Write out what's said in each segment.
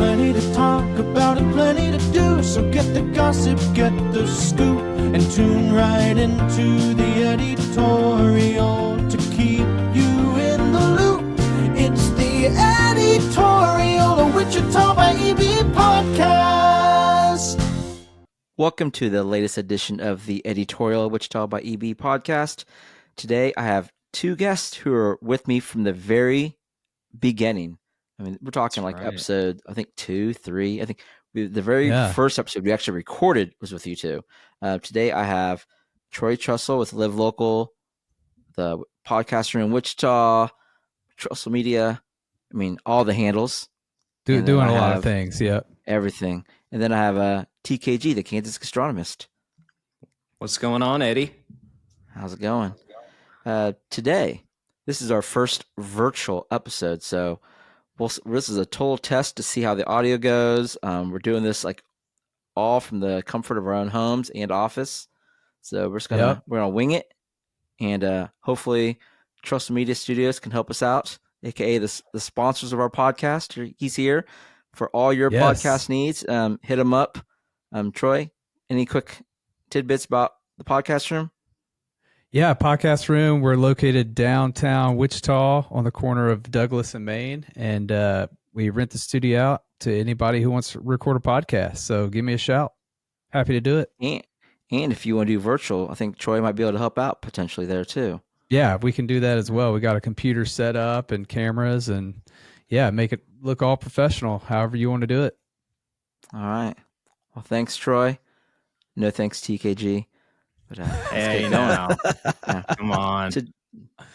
plenty to talk about and plenty to do. So get the gossip, get the scoop, and tune right into the editorial to keep you in the loop. It's the editorial, a Wichita by EB podcast. Welcome to the latest edition of the editorial Wichita by EB podcast. Today I have two guests who are with me from the very beginning. I mean, we're talking That's like right. episode, I think 2, 3. I think the very first episode we actually recorded was with you two. Today I have Troy Trussell with Live Local, the podcast room Wichita, Trussell Media. I mean, all the handles. Doing a lot of things, yeah. Everything. And then I have TKG, the Kansas gastronomist. What's going on, Eddie? How's it going? Today, this is our first virtual episode, so this is a total test to see how the audio goes. We're doing this like all from the comfort of our own homes and office, so we're just gonna wing it, and hopefully, Trussell Media Studios can help us out, aka the sponsors of our podcast. He's here for all your podcast needs. Hit him up. Troy, any quick tidbits about the podcast room? Yeah, podcast room. We're located downtown Wichita on the corner of Douglas and Main, and we rent the studio out to anybody who wants to record a podcast. So give me a shout. Happy to do it. And if you want to do virtual, I think Troy might be able to help out potentially there too. Yeah, we can do that as well. We got a computer set up and cameras, and make it look all professional, however you want to do it. All right. Well, thanks, Troy. No thanks, TKG. But, hey, no. Come on.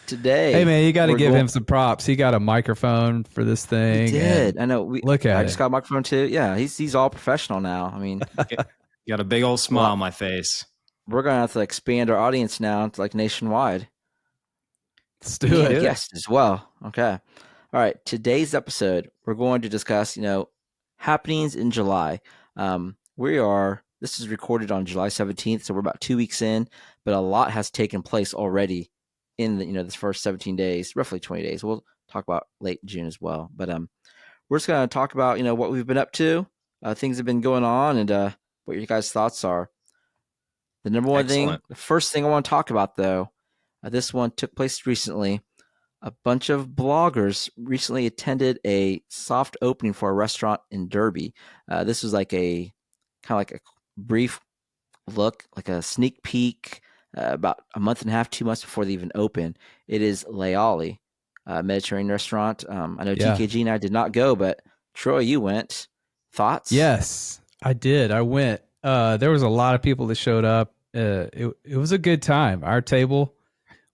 Today, hey man, you got to give him some props. He got a microphone for this thing. He did. I know. I just got a microphone too. Yeah, he's all professional now. I mean, got a big old smile on my face. We're gonna have to expand our audience now to like nationwide. Let's do it. Yes, as well. Okay. All right. Today's episode, we're going to discuss, happenings in July. This is recorded on July 17th, so we're about 2 weeks in, but a lot has taken place already in the, this first 17 days, roughly 20 days. We'll talk about late June as well. But we're just going to talk about, what we've been up to, things have been going on, and what your guys' thoughts are. The number one thing, the first thing I want to talk about, though, this one took place recently. A bunch of bloggers recently attended a soft opening for a restaurant in Derby. This was like a brief look, like a sneak peek, about a month and a half, 2 months before they even open. It is Layali, Mediterranean restaurant. I know TKG and I did not go, but Troy, you went. Thoughts? Yes, I did. I went. There was a lot of people that showed up. It was a good time. Our table,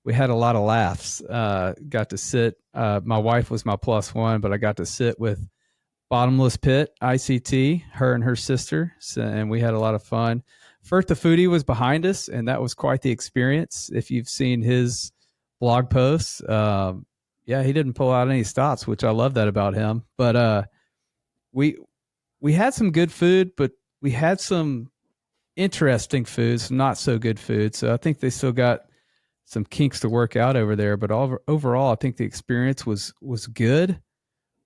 we had a lot of laughs. Got to sit. My wife was my plus one, but I got to sit with Bottomless Pit, ICT, her and her sister, and we had a lot of fun. Fert the Foodie was behind us, and that was quite the experience. If you've seen his blog posts, he didn't pull out any stops, which I love that about him. But we had some good food, but we had some interesting foods, not so good food. So I think they still got some kinks to work out over there. But overall, I think the experience was good.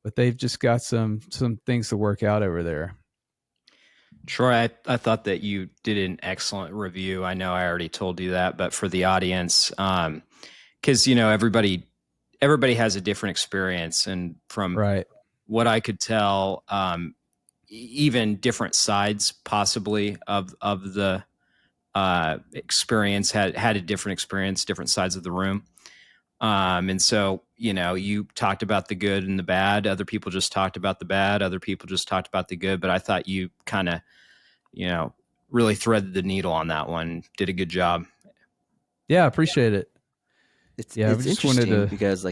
But they've just got some things to work out over there. Troy, I thought that you did an excellent review. I know I already told you that, but for the audience, because everybody has a different experience, and from what I could tell, even different sides possibly of the experience had a different experience, different sides of the room. And so, you talked about the good and the bad. Other people just talked about the bad. Other people just talked about the good. But I thought you kind of, really threaded the needle on that one. Did a good job. Yeah, I appreciate it. It's interesting because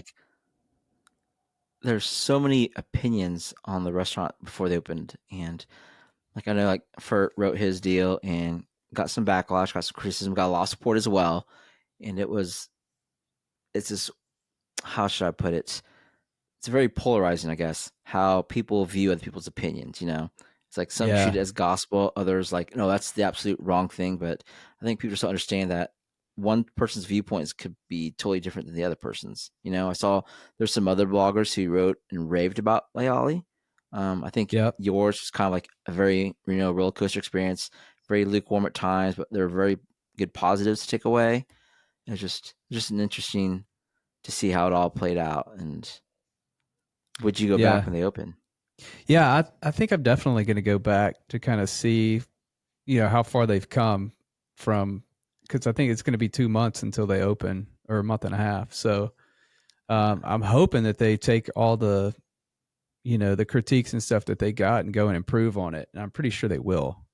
there's so many opinions on the restaurant before they opened. And I know Fert wrote his deal and got some backlash, got some criticism, got a lot of support as well. And it's just, how should I put it? It's very polarizing, I guess, how people view other people's opinions, It's like some treat it as gospel, others no, that's the absolute wrong thing. But I think people just don't understand that one person's viewpoints could be totally different than the other person's. I saw there's some other bloggers who wrote and raved about Layali. I think Yep. yours was kind of like a very, roller coaster experience, very lukewarm at times, but there were very good positives to take away. It's just an interesting to see how it all played out. And would you go Yeah. back when they open? Yeah, I think I'm definitely going to go back to kind of see, how far they've come from, because I think it's going to be 2 months until they open, or a month and a half. So I'm hoping that they take all the, the critiques and stuff that they got and go and improve on it. And I'm pretty sure they will.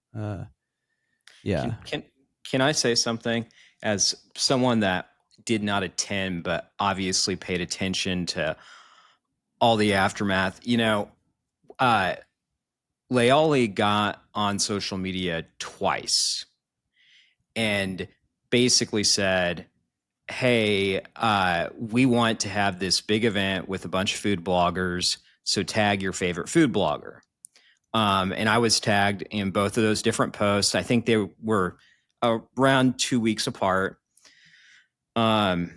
Yeah. Can I say something as someone that did not attend, but obviously paid attention to all the aftermath? Leali got on social media twice and basically said, hey, we want to have this big event with a bunch of food bloggers, so tag your favorite food blogger. And I was tagged in both of those different posts. I think they were around 2 weeks apart. And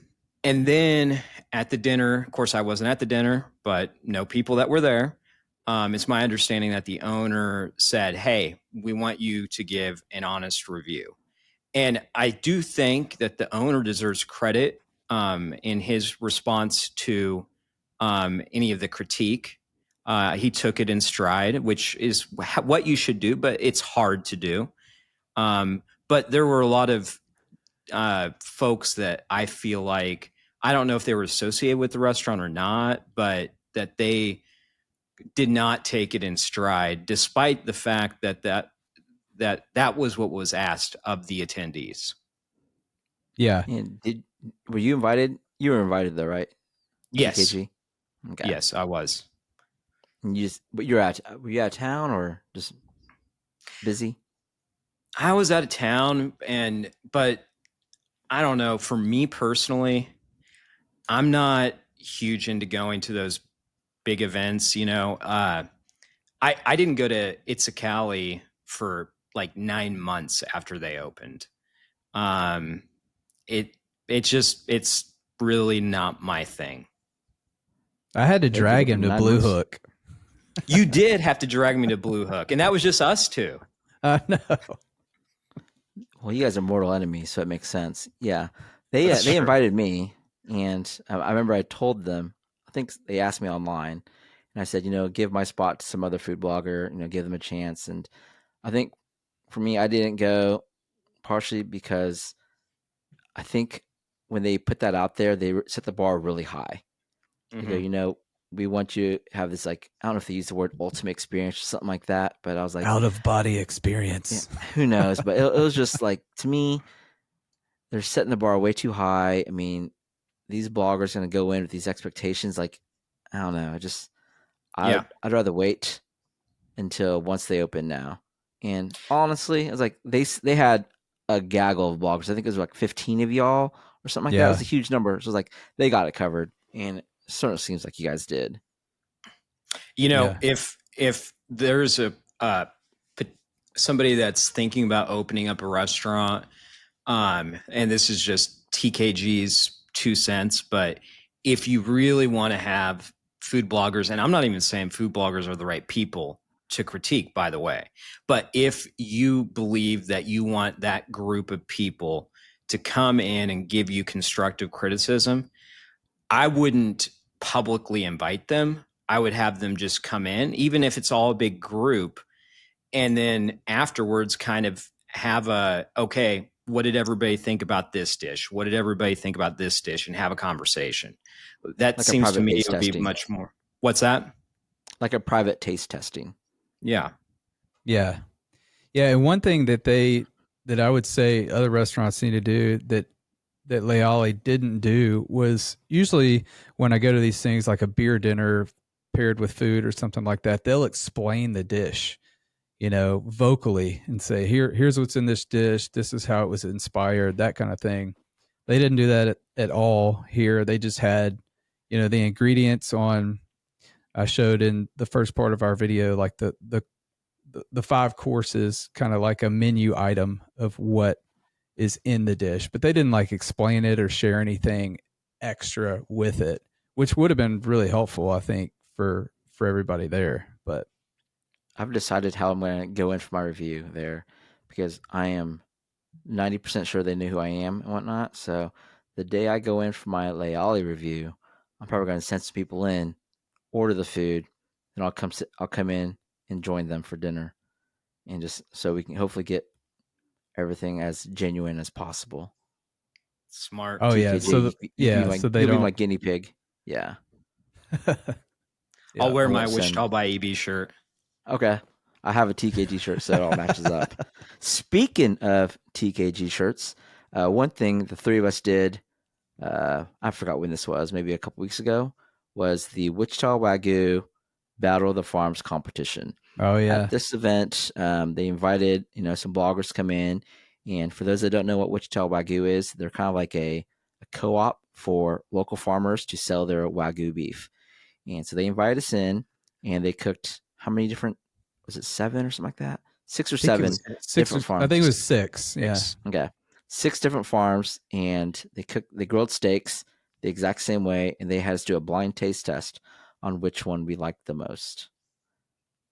then at the dinner, of course, I wasn't at the dinner, but no people that were there. It's my understanding that the owner said, hey, we want you to give an honest review. And I do think that the owner deserves credit in his response to any of the critique. He took it in stride, which is what you should do, but it's hard to do. But there were a lot of folks that I feel like, I don't know if they were associated with the restaurant or not, but that they did not take it in stride, despite the fact that was what was asked of the attendees. Yeah. And were you invited? You were invited though, right? Yes. TKG? Okay. Yes, I was. And were you out of town or just busy? I was out of town, but I don't know. For me personally, I'm not huge into going to those big events. I didn't go to Itzicali for like 9 months after they opened. It's really not my thing. I had to drag him to Blue Hook. You did have to drag me to Blue Hook, and that was just us two. No. Well, you guys are mortal enemies, so it makes sense. Yeah, they invited me, and I remember I told them. I think they asked me online, and I said, give my spot to some other food blogger. Give them a chance. And I think for me, I didn't go partially because I think when they put that out there, they set the bar really high. Mm-hmm. They go, we want you to have this, like, I don't know if they use the word ultimate experience or something like that, but I was like, out of body experience. Yeah, who knows? But it was just like, to me, they're setting the bar way too high. I mean, these bloggers are going to go in with these expectations. Like, I don't know. I'd rather wait until once they open now. And honestly, it was like they had a gaggle of bloggers. I think it was like 15 of y'all or something like that. It was a huge number. So it was like they got it covered. And it certainly seems like you guys did. If there's somebody that's thinking about opening up a restaurant, and this is just TKG's 2 cents, but if you really want to have food bloggers, and I'm not even saying food bloggers are the right people to critique, by the way, but if you believe that you want that group of people to come in and give you constructive criticism, I wouldn't publicly invite them. I would have them just come in, even if it's all a big group, and then afterwards kind of have okay, what did everybody think about this dish? What did everybody think about this dish? And have a conversation. That like seems to me it would be testing. much more. What's that? Like a private taste testing. Yeah. Yeah. Yeah. And one thing that I would say other restaurants need to do that Leali didn't do was, usually when I go to these things like a beer dinner paired with food or something like that, they'll explain the dish, vocally, and say, here's what's in this dish. This is how it was inspired, that kind of thing. They didn't do that at all here. They just had, the ingredients on, I showed in the first part of our video, like the 5 courses, kind of like a menu item of what is in the dish, but they didn't like explain it or share anything extra with it, which would have been really helpful, I think, for everybody there. But I've decided how I'm going to go in for my review there because I am 90% sure they knew who I am and whatnot. So the day I go in for my Layali review, I'm probably going to send some people in, order the food, and I'll come in and join them for dinner, and just so we can hopefully get everything as genuine as possible. Smart. Oh yeah, TKG, so you'll they be don't. my guinea pig. Yeah. I'll wear I my won't send- Wichita by EB shirt. Okay. I have a TKG shirt, so it all matches up. Speaking of TKG shirts, one thing the three of us did, I forgot when this was, maybe a couple weeks ago, was the Wichita Wagyu Battle of the Farms competition. Oh yeah, At this event, they invited some bloggers to come in, and for those that don't know what Wichita Wagyu is, they're kind of like a co-op for local farmers to sell their Wagyu beef. And so they invited us in, and they cooked how many different? Was it 7 or something like that? 6 or 7 different farms. I think it was 6. Yeah. Okay, 6 different farms, and they grilled steaks the exact same way, and they had us do a blind taste test on which one we liked the most.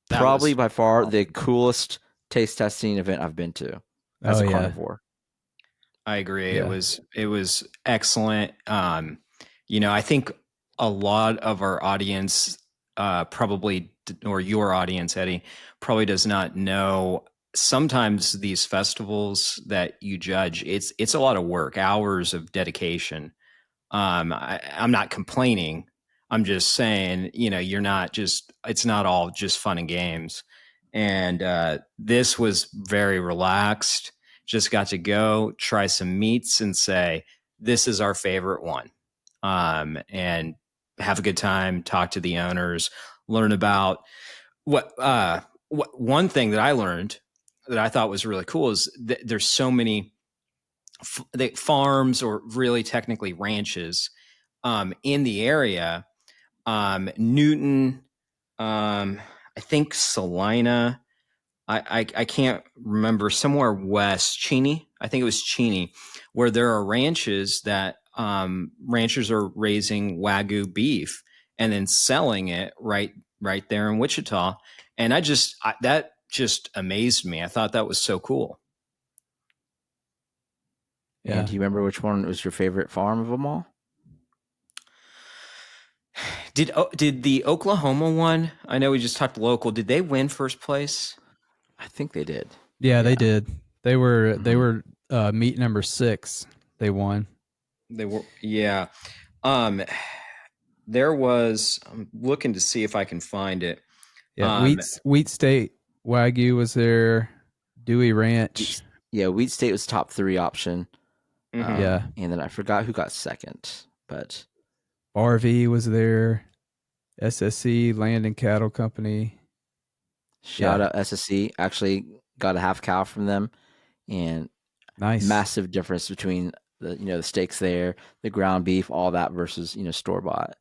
That Probably was by far awesome. the coolest taste testing event I've been to as a carnivore. I agree. Yeah. It was excellent. I think a lot of our audience or your audience, Eddie, probably does not know. Sometimes these festivals that you judge, it's a lot of work, hours of dedication. I'm not complaining. I'm just saying, it's not all just fun and games. And this was very relaxed. Just got to go try some meats and say, this is our favorite one. And have a good time, talk to the owners, learn about what one thing that I learned that I thought was really cool is that there's so many farms, or really technically ranches, in the area. Newton, I think Salina, I can't remember, somewhere west, Cheney, I think it was Cheney, where there are ranches that ranchers are raising Wagyu beef and then selling it right there in Wichita. And that just amazed me. I thought that was so cool. Yeah. And do you remember which one was your favorite farm of them all? Did the Oklahoma one? I know we just talked local. Did they win first place? I think they did. Yeah, they did. They were meet number 6. They won. They were, yeah. There was. I'm looking to see if I can find it. Yeah, Wheat State Wagyu was there. Dewey Ranch. Yeah, Wheat State was top 3 option. Yeah, and then I forgot who got second, but RV was there. SSC Land and Cattle Company. Shout out SSC. Actually got a half cow from them, and nice, massive difference between the steaks there, the ground beef, all that versus store bought.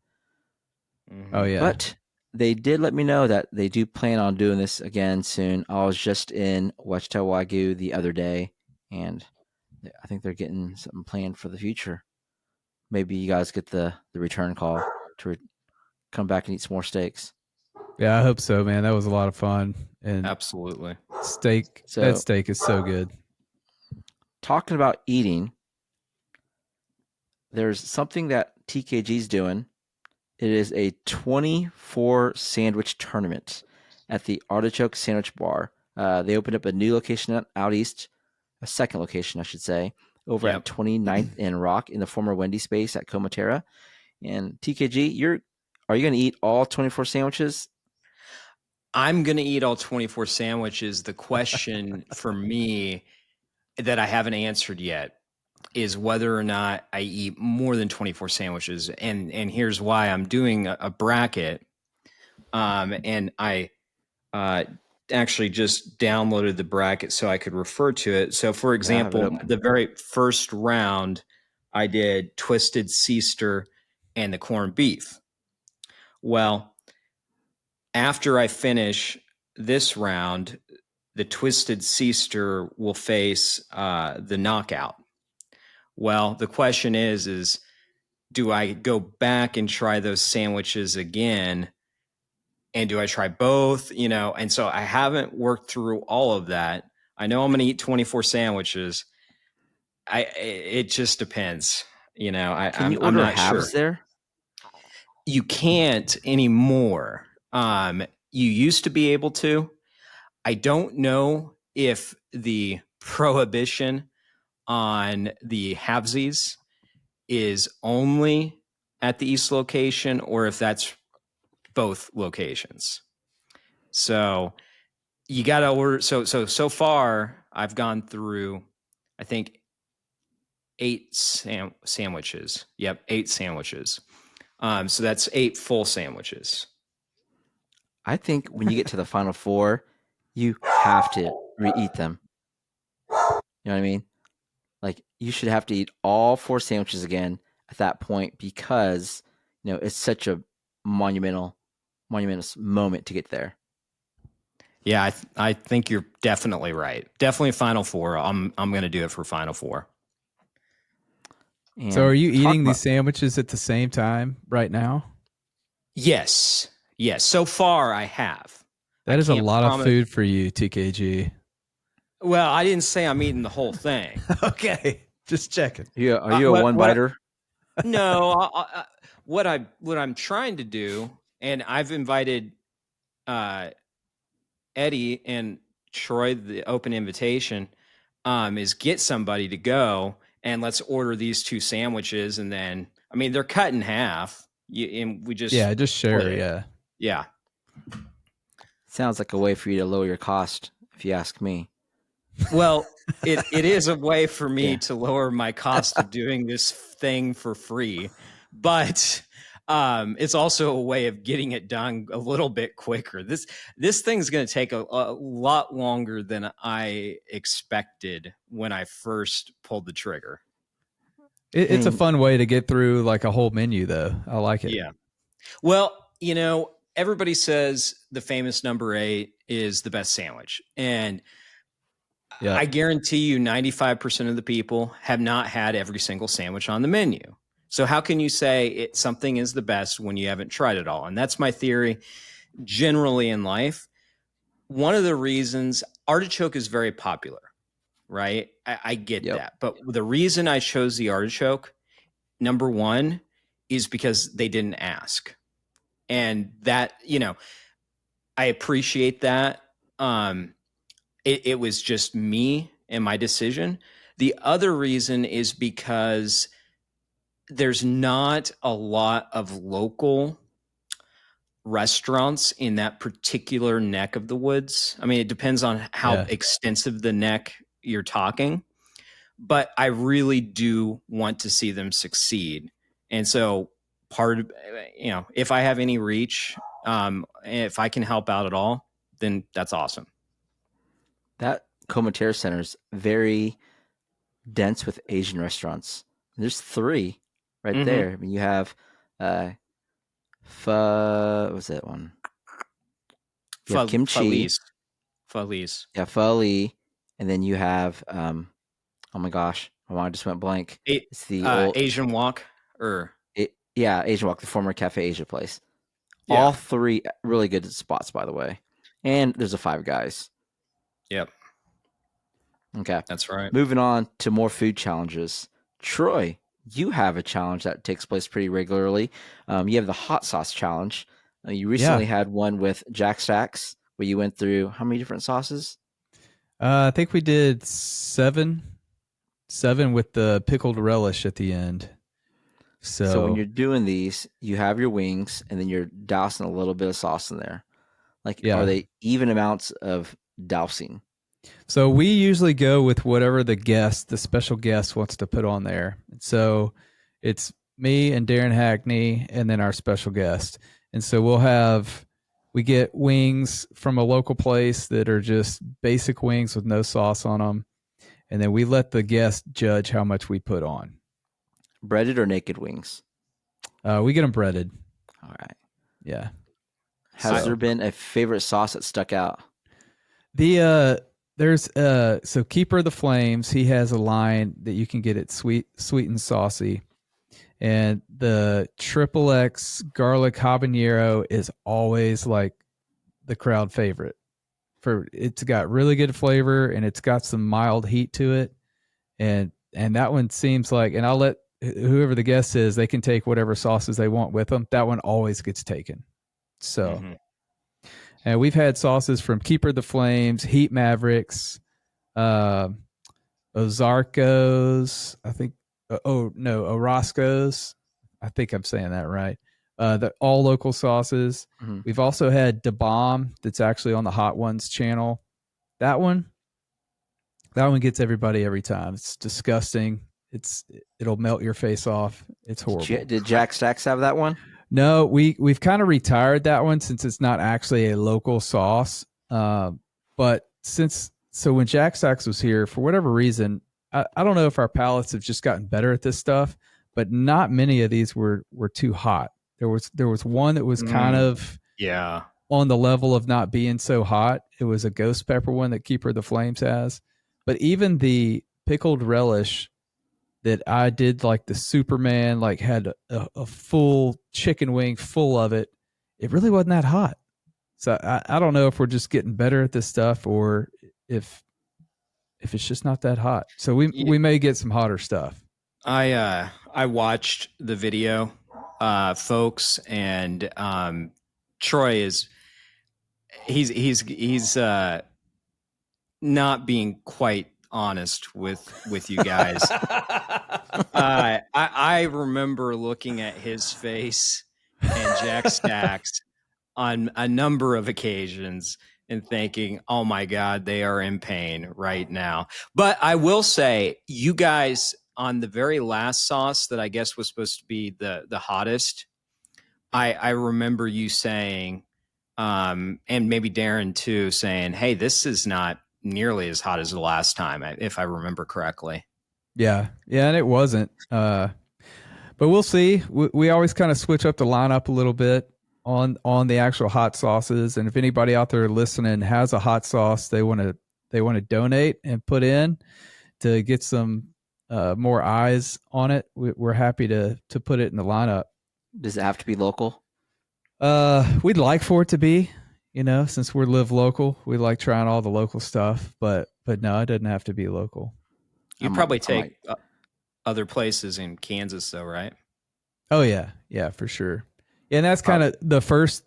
Mm-hmm. Oh yeah, but they did let me know that they do plan on doing this again soon. I was just in Wichita Wagyu the other day, and I think they're getting something planned for the future. Maybe you guys get the return call to come back and eat some more steaks. Yeah, I hope so, man. That was a lot of fun. And absolutely, that steak is so good. Talking about eating, there's something that TKG's doing. It is a 24 sandwich tournament at the Artichoke Sandwich Bar. They opened up a new location out east, a second location, I should say, over at 29th and Rock in the former Wendy space at Comatera. And TKG, are you going to eat all 24 sandwiches? I'm going to eat all 24 sandwiches. The question for me that I haven't answered yet is whether or not I eat more than 24 sandwiches. And here's why. I'm doing a bracket. And I actually just downloaded the bracket so I could refer to it. So for example, the very first round, I did Twisted Seaster and the corned beef. Well, after I finish this round, the Twisted Seaster will face the Knockout. Well, the question is do I go back and try those sandwiches again and do I try both? And so I haven't worked through all of that. I know I'm going to eat 24 sandwiches. It just depends. Can you I'm order not sure. halves there? You can't anymore. You used to be able to. I don't know if the prohibition on the halvesies is only at the East location or if that's both locations. So you got to order. So far I've gone through, I think 8 sandwiches. Yep. 8 sandwiches. So that's 8 full sandwiches. I think when you get to the final 4, you have to re-eat them. You know what I mean? Like, you should have to eat all 4 sandwiches again at that point because, it's such a monumental moment to get there. Yeah, I think you're definitely right. Definitely Final 4. I'm going to do it for Final 4. And So are you eating these sandwiches at the same time right now? Yes. So far I have. That is a lot of food for you, TKG. Well, I didn't say I'm eating the whole thing. Okay, just checking. Are you a one-biter? No. What I'm trying to do, and I've invited Eddie and Troy the open invitation, is get somebody to go and let's order these 2 sandwiches, and then they're cut in half. And we just just share. Yeah. Sounds like a way for you to lower your cost, if you ask me. Well, it is a way for me to lower my cost of doing this thing for free, but it's also a way of getting it done a little bit quicker. This thing's going to take a lot longer than I expected when I first pulled the trigger. It's a fun way to get through like a whole menu, though. I like it. Yeah. Well, everybody says the famous number 8 is the best sandwich, and I guarantee you 95% of the people have not had every single sandwich on the menu. So how can you say something is the best when you haven't tried it all? And that's my theory generally in life. One of the reasons artichoke is very popular, right? I get that. But the reason I chose the artichoke, number 1, is because they didn't ask. And that, I appreciate that. It was just me and my decision. The other reason is because there's not a lot of local restaurants in that particular neck of the woods. It depends on how extensive the neck you're talking, but I really do want to see them succeed. And so if I have any reach, if I can help out at all, then that's awesome. That Comaterra Center is very dense with Asian restaurants. There's 3 right there. You have what was that one? You have kimchi. Pho Lee's. Yeah, Pho Lee. And then you have oh my gosh, my mind just went blank. It's the old Asian Wok Asian Wok, the former Cafe Asia place. Yeah. All 3 really good spots, by the way. And there's a Five Guys. Yep. Okay. That's right. Moving on to more food challenges. Troy, you have a challenge that takes place pretty regularly. You have the hot sauce challenge. You recently had one with Jack Stacks where you went through how many different sauces? I think we did 7 with the pickled relish at the end. So when you're doing these, you have your wings and then you're dousing a little bit of sauce in there. Are they even amounts of dousing? So we usually go with whatever the special guest wants to put on there. So it's me and Darren Hackney and then our special guest. And so we get wings from a local place that are just basic wings with no sauce on them. And then we let the guest judge how much we put on. Breaded or naked wings? We get them breaded. All right. Yeah. Has there been a favorite sauce that stuck out? There's so Keeper the Flames, he has a line that you can get it sweet and saucy. And the XXX garlic habanero is always like the crowd favorite. For it's got really good flavor and it's got some mild heat to it, and that one seems like. And I'll let whoever the guest is, they can take whatever sauces they want with them. That one always gets taken. So, and we've had sauces from Keeper the Flames, Heat Mavericks, Ozarkos, I think. Orozco's. I think I'm saying that right. The all local sauces. Mm-hmm. We've also had Da Bomb that's actually on the Hot Ones channel. That one gets everybody every time. It's disgusting. It'll melt your face off. It's horrible. Did Jack Stacks have that one? No, we've kind of retired that one since it's not actually a local sauce. But when Jack Stacks was here, for whatever reason, I don't know if our palates have just gotten better at this stuff, but not many of these were too hot. There was one that was kind of on the level of not being so hot. It was a ghost pepper one that Keeper of the Flames has. But even the pickled relish that I did, like the Superman, like had a full chicken wing full of it, it really wasn't that hot. So I don't know if we're just getting better at this stuff or if it's just not that hot. So we may get some hotter stuff. I watched the video, folks, and Troy is he's not being quite honest with you guys. I remember looking at his face and Jack Stacks on a number of occasions and thinking, oh my God, they are in pain right now. But I will say, you guys, on the very last sauce that I guess was supposed to be the hottest, I remember you saying, and maybe Darren too, saying, hey, this is not nearly as hot as the last time, if I remember correctly. Yeah, and it wasn't. But we'll see. We always kind of switch up the lineup a little bit on the actual hot sauces, and if anybody out there listening has a hot sauce they want to donate and put in to get some more eyes on it, we're happy to put it in the lineup. Does it have to be local? We'd like for it to be, since we live local, we like trying all the local stuff, but no, it doesn't have to be local. You'd probably take other places in Kansas though, right? Oh yeah, for sure. And that's kind of the first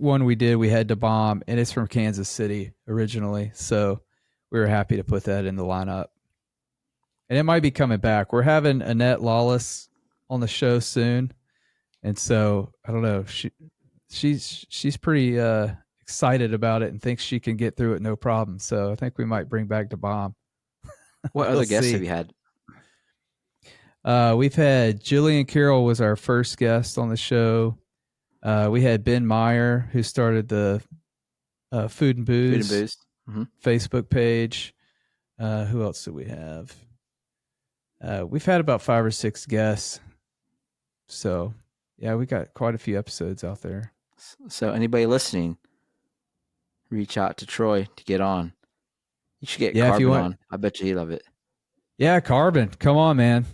one we did. We had Da Bomb, and it's from Kansas City originally, so we were happy to put that in the lineup. And it might be coming back. We're having Annette Lawless on the show soon, and so I don't know. She's pretty excited about it and thinks she can get through it no problem. So I think we might bring back Da Bomb. What other guests have you had? We've had Jillian Carroll was our first guest on the show. We had Ben Meyer, who started the Food and Booze Facebook page. Who else do we have? We've had about 5 or 6 guests. So, yeah, we got quite a few episodes out there. So anybody listening, reach out to Troy to get on. You should get Carbon on. I bet you he'd love it. Yeah, Carbon. Come on, man.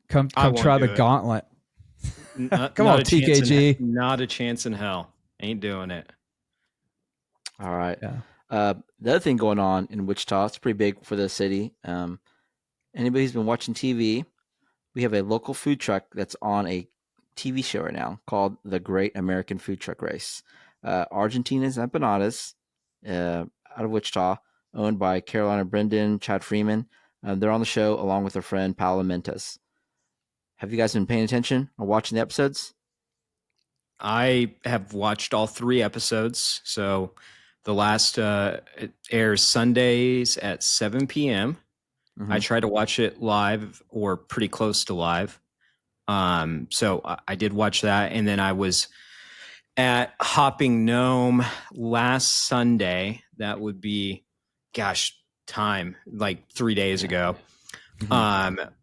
Come try the gauntlet. Come on, TKG. Not a chance in hell. Ain't doing it. All right. Yeah. The other thing going on in Wichita, it's pretty big for the city. Anybody who's been watching TV, we have a local food truck that's on a TV show right now called The Great American Food Truck Race. Argentina's Empanadas, out of Wichita, owned by Carolina Brendan, Chad Freeman. They're on the show along with their friend Paolo Mentes. Have you guys been paying attention or watching the episodes? I have watched all 3 episodes. So the last it airs Sundays at 7 p.m. Mm-hmm. I try to watch it live or pretty close to live. So I did watch that. And then I was at Hopping Gnome last Sunday. That would be, time, like 3 days ago,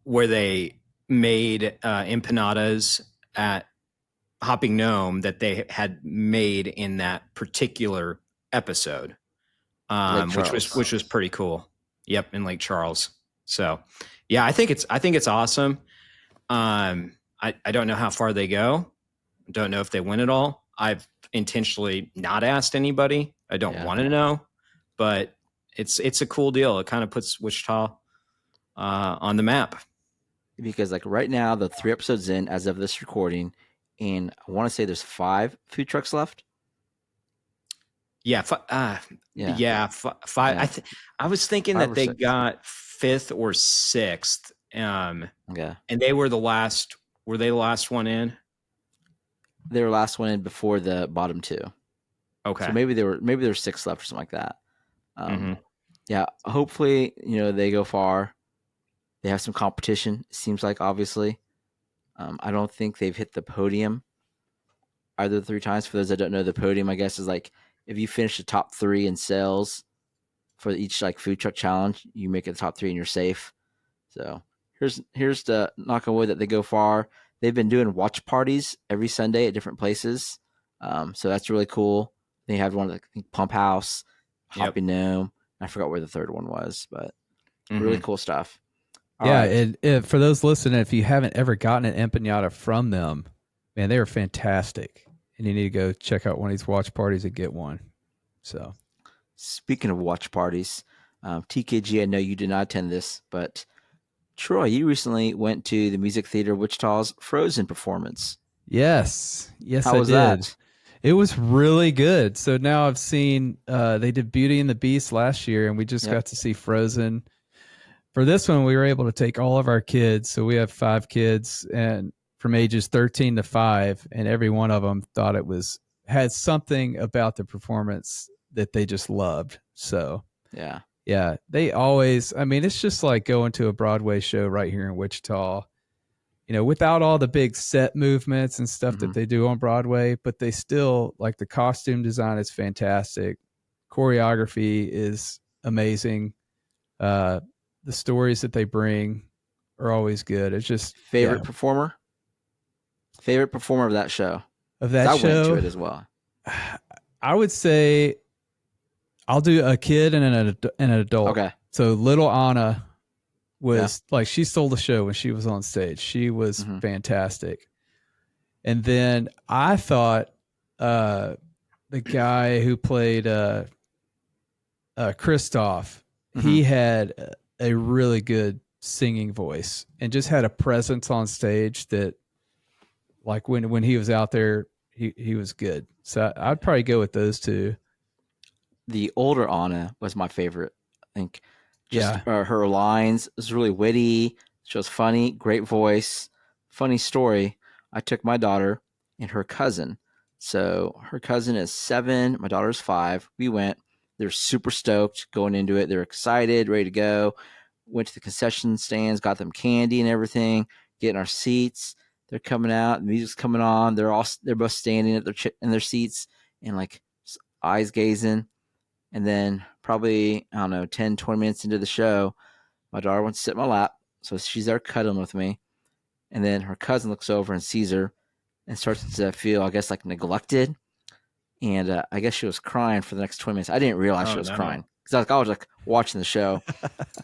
where they made empanadas at Hopping Gnome that they had made in that particular episode, which was pretty cool. Yep, in Lake Charles. So, yeah, I think it's awesome. I don't know how far they go. Don't know if they win it all. I've intentionally not asked anybody. I don't Yeah. want to know, but it's a cool deal. It kind of puts Wichita on the map. Because like right now, the 3 episodes in as of this recording, and I want to say there's 5 food trucks left. Yeah, Yeah. 5. Yeah. I was thinking 5 that or they 6. got 5th or 6th, Okay. and they were the last. Were they the last one in? They were last one in before the bottom 2. Okay. So maybe there were 6 left or something like that. Mhm. Yeah. Hopefully, they go far. They have some competition. It seems like, obviously. I don't think they've hit the podium either 3 times. For those that don't know, the podium, I guess, is like if you finish the top 3 in sales for each like food truck challenge, you make it the top 3 and you're safe. So here's the knock on wood that they go far. They've been doing watch parties every Sunday at different places. So that's really cool. They have one at the Pump House, Hopping Gnome. I forgot where the third one was, but really cool stuff. All Yeah, right. and for those listening, if you haven't ever gotten an empanada from them, man, they are fantastic. And you need to go check out one of these watch parties and get one. So, Speaking of watch parties, TKG, I know you did not attend this, but Troy, you recently went to the Music Theater Wichita's Frozen performance. yes, How I was did. that? It was really good. So now I've seen they did Beauty and the Beast last year, and we just got to see Frozen. For this one, we were able to take all of our kids. So we have 5 kids, and from ages 13 to 5, and every one of them thought had something about the performance that they just loved. So yeah, they always. I mean, it's just like going to a Broadway show right here in Wichita. Without all the big set movements and stuff that they do on Broadway, but they still, like, the costume design is fantastic. Choreography is amazing. The stories that they bring are always good. It's just favorite performer of that show. Of that I show, went to it as well. I would say I'll do a kid and an adult. Okay. So little Anna was like, she stole the show when she was on stage. She was fantastic. And then I thought the guy who played Kristoff, he had a really good singing voice and just had a presence on stage that, like, when he was out there, he was good. So I'd probably go with those 2. The older Anna was my favorite. I think her lines was really witty. She was funny, great voice, funny story. I took my daughter and her cousin. So her cousin is 7, my daughter's 5. We went. They're super stoked going into it. They're excited, ready to go. Went to the concession stands, got them candy and everything, getting our seats. They're coming out, the music's coming on. They're both standing at their seats and like eyes gazing. And then probably, I don't know, 10, 20 minutes into the show, my daughter wants to sit in my lap. So she's there cuddling with me. And then her cousin looks over and sees her and starts to feel, I guess, like neglected. And I guess she was crying for the next 20 minutes. I didn't realize she was crying because I was like watching the show.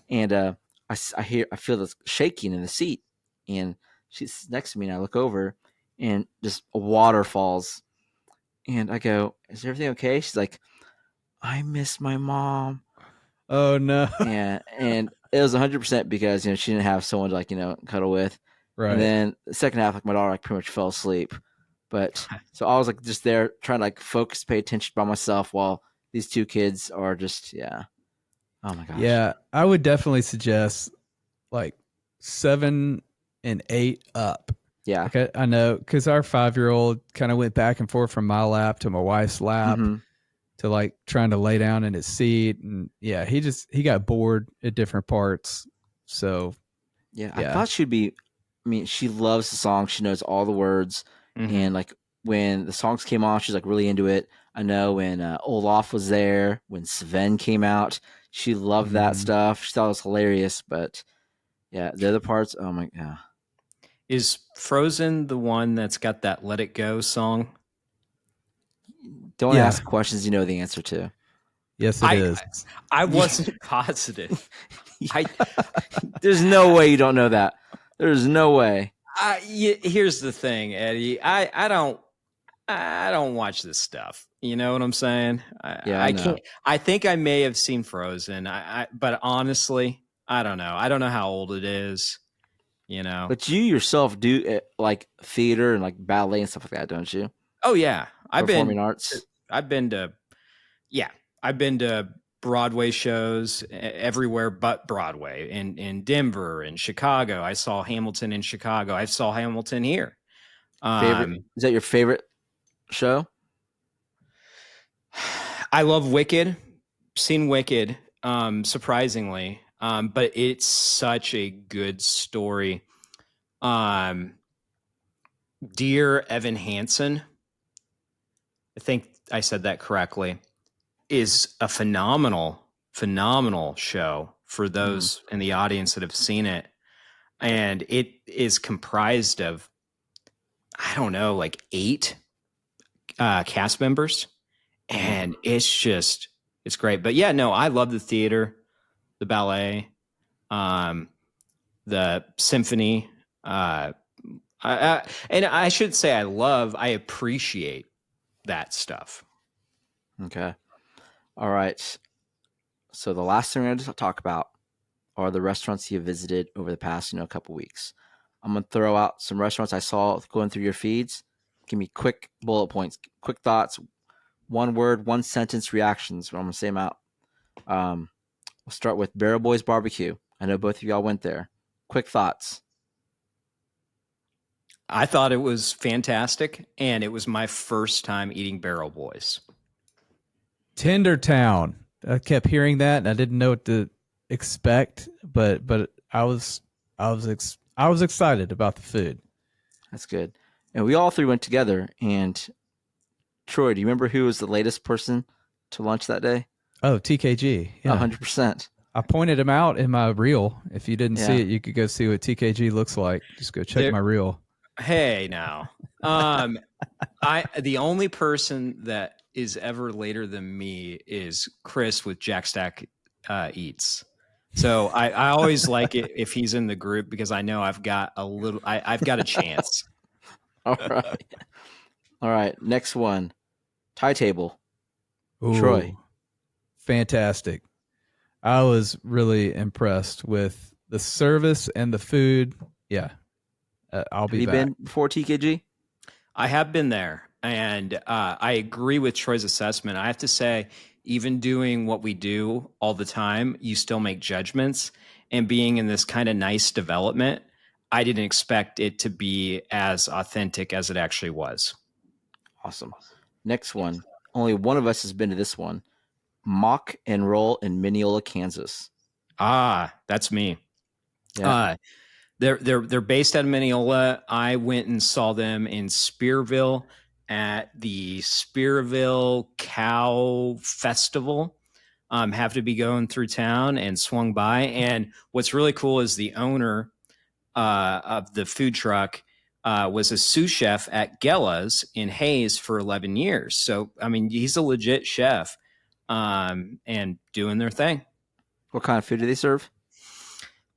And I feel this shaking in the seat. And she's next to me and I look over and just water falls. And I go, is everything okay? She's like, I miss my mom. Oh no. And it was 100% because, she didn't have someone to, like, cuddle with. Right. And then the second half, like, my daughter, like, pretty much fell asleep. But so I was like just there trying to like focus, pay attention by myself while these 2 kids are just, oh my gosh. Yeah. I would definitely suggest like 7 and 8 up. Yeah. Like I know, because our 5-year-old kind of went back and forth from my lap to my wife's lap to like trying to lay down in his seat. And yeah, he got bored at different parts. So I thought she loves the song. She knows all the words. And like when the songs came on, she's like really into it. I know when Olaf was there, when Sven came out, she loved that stuff. She thought it was hilarious. But yeah, the other parts, oh my god. Is Frozen the one that's got that "Let It Go" song? Don't ask questions you know the answer to. Yes, it is. I wasn't positive. There's no way you don't know that. There's no way. Here's the thing, Eddie. I don't I don't watch this stuff. You know what I'm saying? Yeah, I I know. can't. I think I may have seen Frozen. But honestly, I don't know. I don't know how old it is. You know. But you yourself do like theater and like ballet and stuff like that, don't you? Oh yeah, Performing arts. I've been to yeah, I've been to Broadway shows everywhere but Broadway in Denver and Chicago. I saw Hamilton in Chicago. I saw Hamilton here. Favorite is that your favorite show? I love Wicked. Seen Wicked, surprisingly, but it's such a good story. Dear Evan Hansen, I think I said that correctly, is a phenomenal show for those in the audience that have seen it. And it is comprised of, I don't know, like 8 cast members. And it's great. But yeah, no, I love the theater, the ballet, the symphony. And I should say I appreciate that stuff. Okay. All right. So the last thing we're going to talk about are the restaurants you visited over the past, couple weeks. I'm going to throw out some restaurants I saw going through your feeds. Give me quick bullet points, quick thoughts, one word, one sentence reactions. I'm going to say them out. We'll start with Barrel Boys Barbecue. I know both of y'all went there. Quick thoughts. I thought it was fantastic, and it was my first time eating Barrel Boys. Tendertown. I kept hearing that, and I didn't know what to expect, but I was excited about the food. That's good. And we all three went together. And Troy, do you remember who was the latest person to lunch that day? Oh, TKG. Yeah. 100%. I pointed him out in my reel. If you didn't see it, you could go see what TKG looks like. Just go check my reel. Hey, now. The only person that is ever later than me is Chris with Jack Stack Eats. So I always like it if he's in the group because I know I've got a chance. All right. All right. Next one. Thai Table. Ooh, Troy. Fantastic. I was really impressed with the service and the food. Yeah. I'll be back. Have you been before TKG? I have been there, and I agree with Troy's assessment. I have to say, even doing what we do all the time, you still make judgments. And being in this kind of nice development, I didn't expect it to be as authentic as it actually was. Awesome. Next one. Only one of us has been to this one. Mock and Roll in Mineola, Kansas. Ah, that's me. Yeah. They're based out of Mineola. I went and saw them in Spearville at the Spearville Cow Festival. Have to be going through town and swung by. And what's really cool is the owner of the food truck was a sous chef at Gella's in Hayes for 11 years. So, I mean, he's a legit chef and doing their thing. What kind of food do they serve?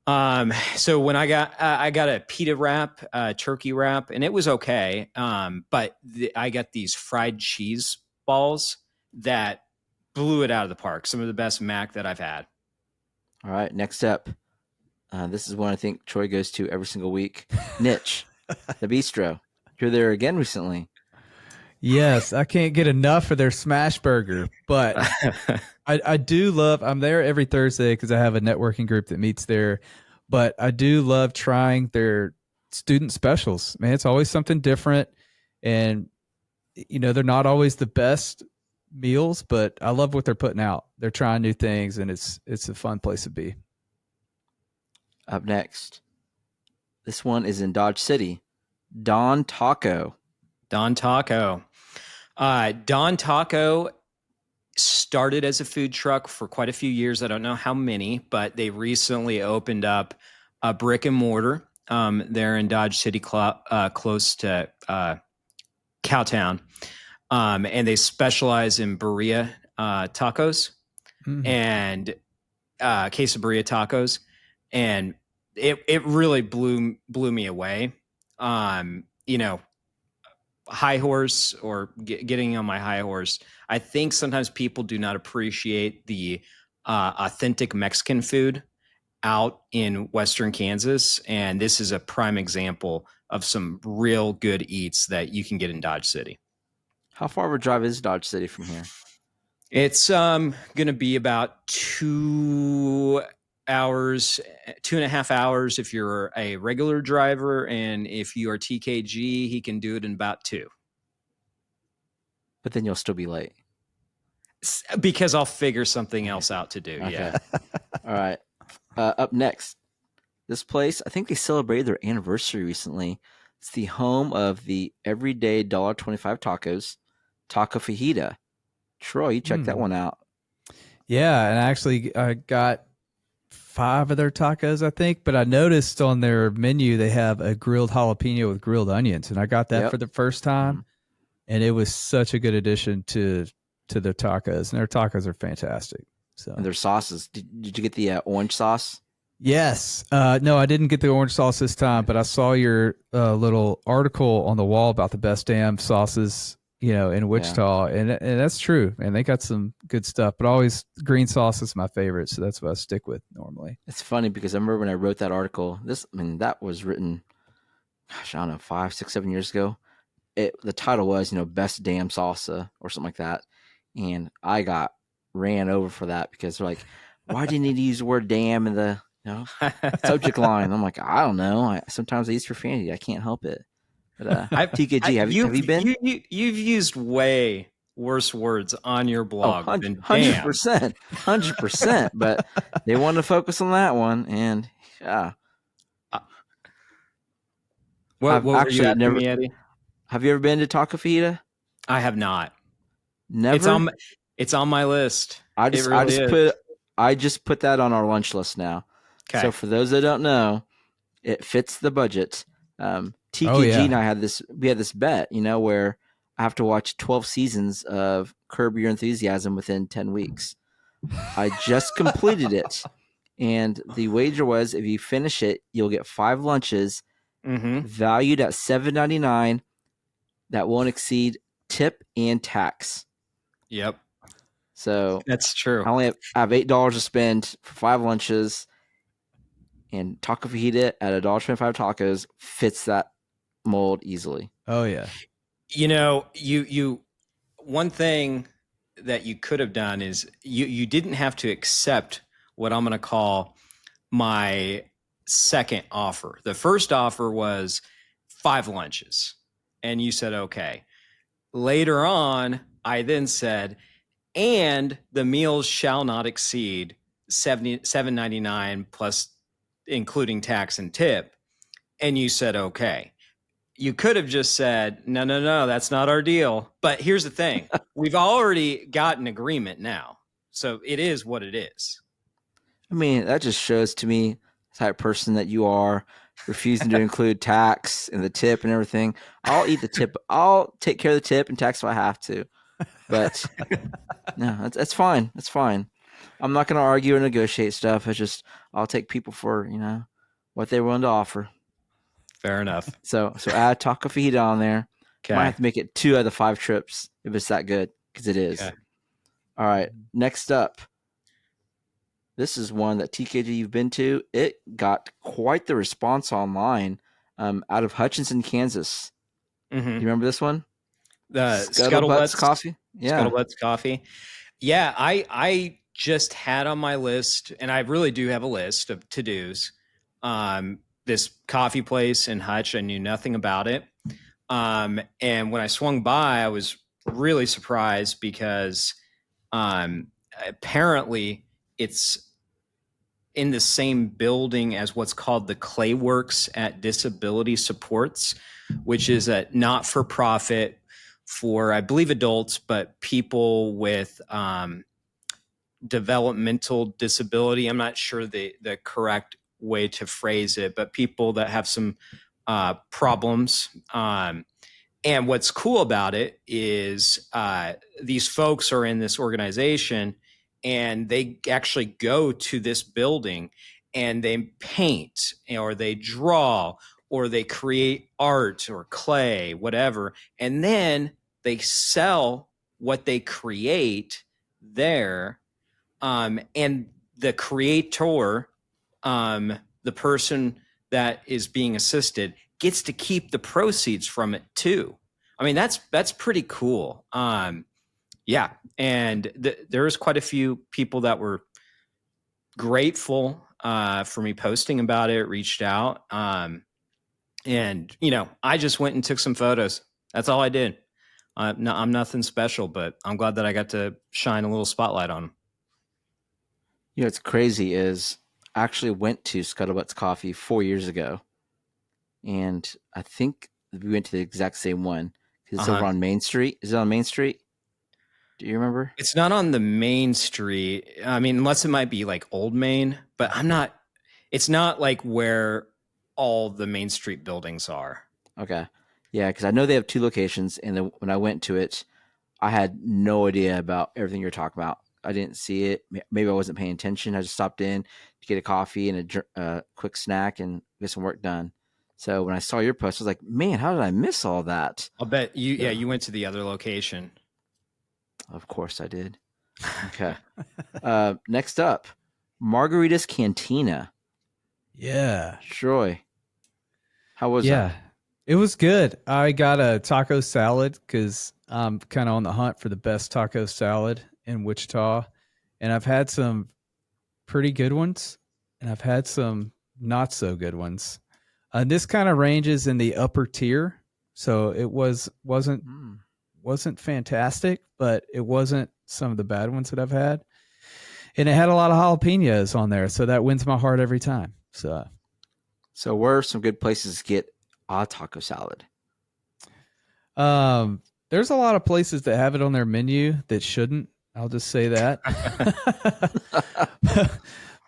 So when I got a pita wrap, turkey wrap, and it was okay. But I got these fried cheese balls that blew it out of the park. Some of the best mac that I've had. All right. Next up. This is one I think Troy goes to every single week. Niche, the bistro. You're there again recently. Yes, I can't get enough of their smash burger, but I do love, I'm there every Thursday because I have a networking group that meets there, but I do love trying their student specials. Man, it's always something different. And, they're not always the best meals, but I love what they're putting out. They're trying new things, and it's a fun place to be. Up next. This one is in Dodge City. Don Taco. Don Taco. Don Taco started as a food truck for quite a few years. I don't know how many, but they recently opened up a brick and mortar there in Dodge City, close to Cowtown. And they specialize in birria tacos and quesadilla tacos. And it really blew me away. high horse or getting on my high horse, I think sometimes people do not appreciate the authentic Mexican food out in Western Kansas. And this is a prime example of some real good eats that you can get in Dodge City. How far of a drive is Dodge City from here? It's going to be about 2 hours, 2.5 hours if you're a regular driver. And if you are TKG, he can do it in about 2. But then you'll still be late. Because I'll figure something else out to do. Okay. Yeah. All right. Up next, this place, I think they celebrated their anniversary recently. It's the home of the everyday $1.25 tacos, Taco Fajita. Troy, you check that one out. Yeah, and actually I got 5 of their tacos, I think, but I noticed on their menu they have a grilled jalapeno with grilled onions, and I got that for the first time, and it was such a good addition to their tacos, and their tacos are fantastic. So, and their sauces. Did you get the orange sauce? Yes. No, I didn't get the orange sauce this time, but I saw your little article on the wall about the best damn sauces, in Wichita, and that's true. And they got some good stuff, but always green sauce is my favorite, so that's what I stick with normally. It's funny because I remember when I wrote that article. That was written, gosh, I don't know, 5, 6, 7 years ago. The title was, best damn salsa or something like that, and I got ran over for that because they're like, why do you need to use the word damn in the subject line? I'm like, I don't know. Sometimes I use profanity. I can't help it. But TKG, have you been? You've used way worse words on your blog than 100%, 100%. But they wanted to focus on that one, and what were you asking me, Eddie? Have you ever been to Taco Fajita? I have not. Never. It's on my list. I just put that on our lunch list now. Okay. So for those that don't know, it fits the budget. TKG and I had this bet, where I have to watch 12 seasons of Curb Your Enthusiasm within 10 weeks. I just completed it, and the wager was if you finish it, you'll get 5 lunches valued at $7.99 that won't exceed tip and tax. Yep. So that's true. I only have $8 to spend for 5 lunches, and Taco Fajita at $1.25 tacos fits that mold easily. Oh yeah. You one thing that you could have done is you didn't have to accept what I'm going to call my second offer. The first offer was 5 lunches, and you said okay. Later on, I then said, and the meals shall not exceed $7.99 plus including tax and tip. And you said, okay. You could have just said, no, that's not our deal. But here's the thing. We've already got an agreement now. So it is what it is. I mean, that just shows to me the type of person that you are, refusing to include tax and the tip and everything. I'll eat the tip. I'll take care of the tip and tax if I have to. But no, that's fine. That's fine. I'm not going to argue or negotiate stuff. I'll take people for, what they're willing to offer. Fair enough. So add Taco Fajita on there. Okay. Might have to make it 2 out of 5 trips if it's that good, because it is. Okay. All right. Next up. This is one that TKG you've been to. It got quite the response online out of Hutchinson, Kansas. Mm-hmm. You remember this one? The Scuttlebutts Coffee? Yeah. Scuttlebutts Coffee. Yeah, I just had on my list, and I really do have a list of to-dos. This coffee place in Hutch, I knew nothing about it. And when I swung by, I was really surprised because apparently it's in the same building as what's called the Clayworks at Disability Supports, which is a not-for-profit for, I believe, adults, but people with developmental disability. I'm not sure the correct way to phrase it, but people that have some problems. And what's cool about it is these folks are in this organization, and they actually go to this building and they paint or they draw or they create art or clay, whatever, and then they sell what they create there. And the creator, the person that is being assisted, gets to keep the proceeds from it too. I mean, that's pretty cool. Yeah, and there's quite a few people that were grateful for me posting about it, reached out, and I just went and took some photos. That's all I did. No, I'm nothing special, but I'm glad that I got to shine a little spotlight on them. What's crazy is I actually went to Scuttlebutt's Coffee 4 years ago, and I think we went to the exact same one because it's over on Main Street. Is it on Main Street? Do you remember? It's not on the main street. I mean, unless it might be like Old Main, but it's not like where all the Main Street buildings are. Okay. Yeah, because I know they have 2 locations, and then when I went to it, I had no idea about everything you're talking about. I didn't see it. Maybe I wasn't paying attention. I just stopped in to get a coffee and a quick snack and get some work done. So when I saw your post, I was like, man, how did I miss all that? I'll bet you, you went to the other location. Of course I did. Okay. Next up, Margarita's Cantina. Yeah. Troy, how was that? It was good. I got a taco salad because I'm kind of on the hunt for the best taco salad in Wichita. And I've had some pretty good ones, and I've had some not so good ones. This kind of ranges in the upper tier. So it wasn't fantastic, but it wasn't some of the bad ones that I've had. And it had a lot of jalapenos on there. So that wins my heart every time. So where are some good places to get a taco salad? There's a lot of places that have it on their menu that shouldn't. I'll just say that.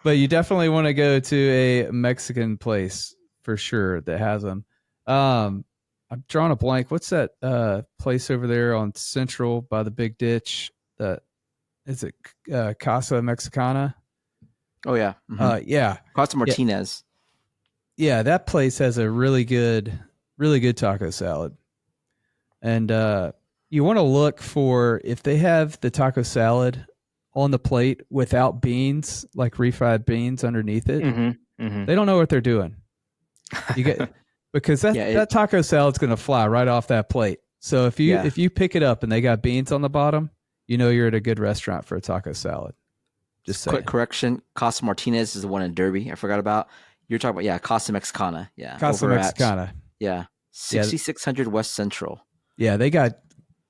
But you definitely want to go to a Mexican place for sure that has them. I'm drawing a blank. What's that place over there on Central by the big ditch? Is it Casa Mexicana? Oh yeah. Mm-hmm. Yeah. Casa Martinez. Yeah, that place has a really good taco salad. And you want to look for if they have the taco salad on the plate without beans, like refried beans underneath it. Mm-hmm. Mm-hmm. They don't know what they're doing. You get because that taco salad's going to fly right off that plate. So if you pick it up and they got beans on the bottom, you know you're at a good restaurant for a taco salad. Just saying. Quick correction: Casa Martinez is the one in Derby. I forgot about. You're talking about Casa Mexicana. Yeah, Casa Mexicana. 6600 West Central. Yeah, they got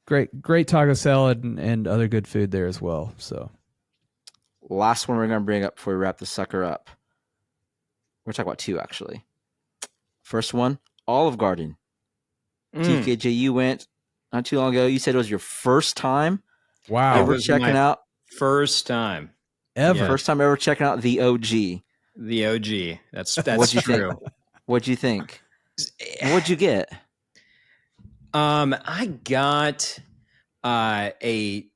great taco salad and other good food there as well. So, last one we're going to bring up before we wrap the sucker up. We're talking about 2 actually. First one, Olive Garden. TKJ, you went not too long ago. You said it was your first time. Wow, ever checking out? First time ever. First time ever checking out the OG. The OG. That's What'd you true. Think? What'd you think? What'd you get? I got a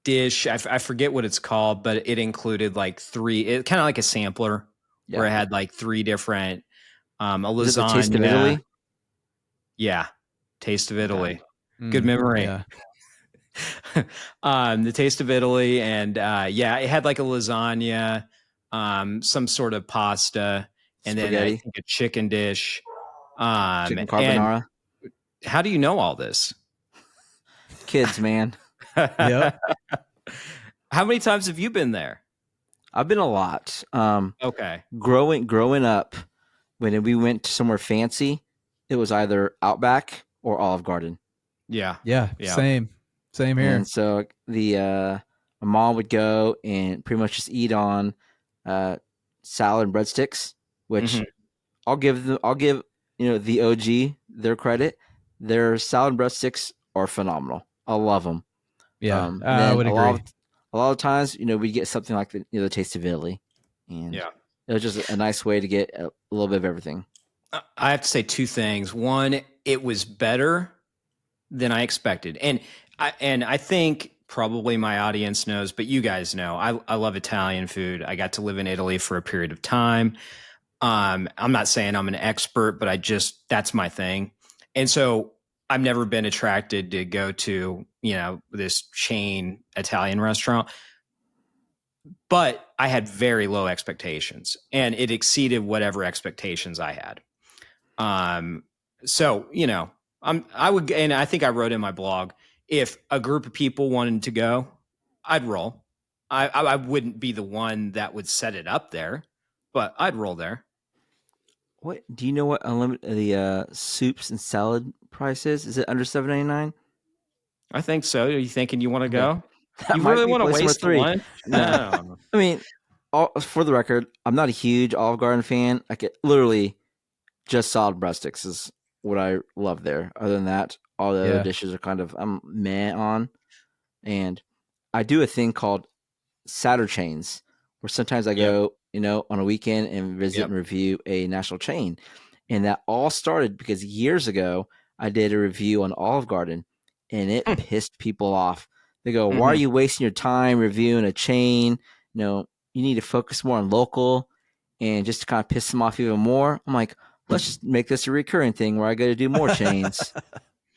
dish. I forget what it's called, but it included like 3. Kind of like a sampler where it had like 3 different. A lasagna. Is it the Taste of Italy? Yeah, Taste of Italy. Good memory. Yeah. The Taste of Italy, and it had like a lasagna, some sort of pasta, and Spaghetti. then I think a chicken dish. Chicken carbonara. How do you know all this? Kids, man. Yep. How many times have you been there? I've been a lot. Okay. Growing up, when we went to somewhere fancy, it was either Outback or Olive Garden. Yeah. Same here. And so my mom would go and pretty much just eat on salad and breadsticks, which I'll give the OG their credit. Their salad and breadsticks are phenomenal. I love them. Yeah, I would agree. A lot of times, we get something like the Taste of Italy, and it was just a nice way to get a little bit of everything. I have to say 2 things. One, it was better than I expected, and I think probably my audience knows, but you guys know I love Italian food. I got to live in Italy for a period of time. I'm not saying I'm an expert, but that's my thing. And so I've never been attracted to go to, this chain Italian restaurant, but I had very low expectations and it exceeded whatever expectations I had. So, and I think I wrote in my blog, if a group of people wanted to go, I'd roll. I wouldn't be the one that would set it up there, but I'd roll there. What do you know? What unlimited the soups and salad price is? Is it under $7.99? I think so. Are you thinking you want to go? That You might really be want to place number waste 3. lunch? No. I mean, for the record, I'm not a huge Olive Garden fan. Like literally, just solid breadsticks is what I love there. Other than that, all the other dishes are kind of I'm meh on. And I do a thing called Saturday chains, where sometimes I go, on a weekend and visit and review a national chain. And that all started because years ago I did a review on Olive Garden, and it pissed people off. They go, "Why are you wasting your time reviewing a chain? You need to focus more on local." And just to kind of piss them off even more, I'm like, let's just make this a recurring thing where I go to do more chains.